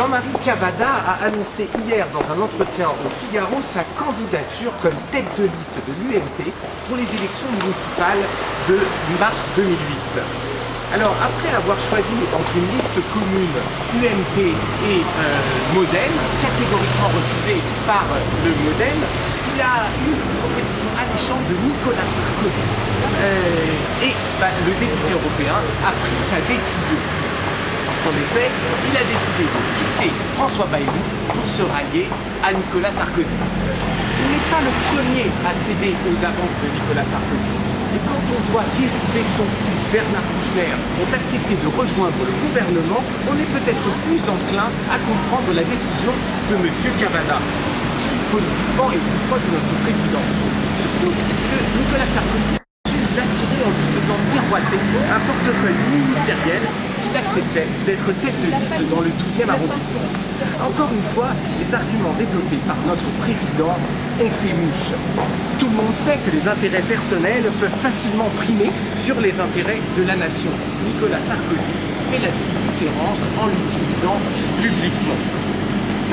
Jean-Marie Cavada a annoncé hier dans un entretien au Figaro sa candidature comme tête de liste de l'UMP pour les élections municipales de mars 2008. Alors, après avoir choisi entre une liste commune UMP et Modem, catégoriquement refusée par le Modem, il a eu une proposition alléchante de Nicolas Sarkozy. Le député européen a pris sa décision. En effet, il a décidé de quitter François Bayrou pour se rallier à Nicolas Sarkozy. Il n'est pas le premier à céder aux avances de Nicolas Sarkozy. Et quand on voit qu'Éric Besson et Bernard Kouchner ont accepté de rejoindre le gouvernement, on est peut-être plus enclin à comprendre la décision de M. Cavada, qui politiquement est plus proche de notre président. Surtout que Nicolas Sarkozy l'a tiré en lui faisant miroiter un portefeuille ministériel s'il acceptait d'être tête de liste dans le 12e arrondissement. Encore une fois, les arguments développés par notre président ont fait mouche. Tout le monde sait que les intérêts personnels peuvent facilement primer sur les intérêts de la nation. Nicolas Sarkozy fait la différence en l'utilisant publiquement.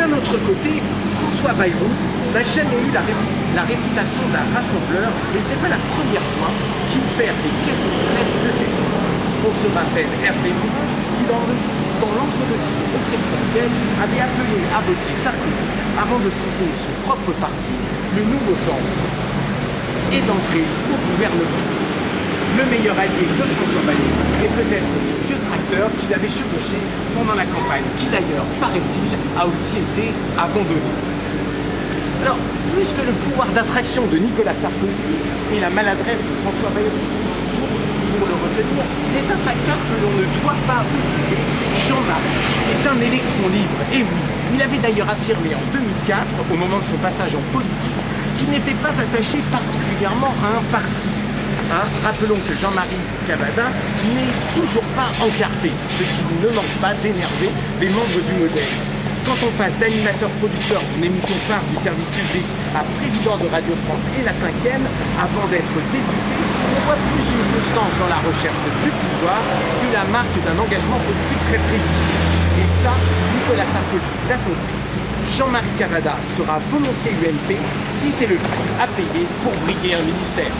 D'un autre côté, François Bayrou n'a jamais eu la réputation d'un rassembleur et ce n'est pas la première fois qu'il perd des pièces maîtresses de ses troupes. On se rappelle Hervé Morin qui, dans l'entre-deux au présidentiel, avait appelé à voter Sarkozy avant de fonder son propre parti, le Nouveau Centre, et d'entrer au gouvernement. Le meilleur allié de François Bayrou est peut-être ce vieux tracteur qu'il avait chevauché pendant la campagne, qui d'ailleurs, paraît-il, a aussi été abandonné. Alors, plus que le pouvoir d'attraction de Nicolas Sarkozy et la maladresse de François Bayrou pour le retenir, il est un facteur que l'on ne doit pas oublier. Jean-Marie est un électron libre. Et oui, il avait d'ailleurs affirmé en 2004, au moment de son passage en politique, qu'il n'était pas attaché particulièrement à un parti. Rappelons que Jean-Marie Cavada n'est toujours pas encarté, ce qui ne manque pas d'énerver les membres du Modem. Quand on passe d'animateur-producteur d'une émission phare du service public à président de Radio France et la 5e, avant d'être député, on voit plus une constance dans la recherche du pouvoir que la marque d'un engagement politique très précis. Et ça, Nicolas Sarkozy l'a compris. Jean-Marie Cavada sera volontiers UMP si c'est le prix à payer pour briguer un ministère.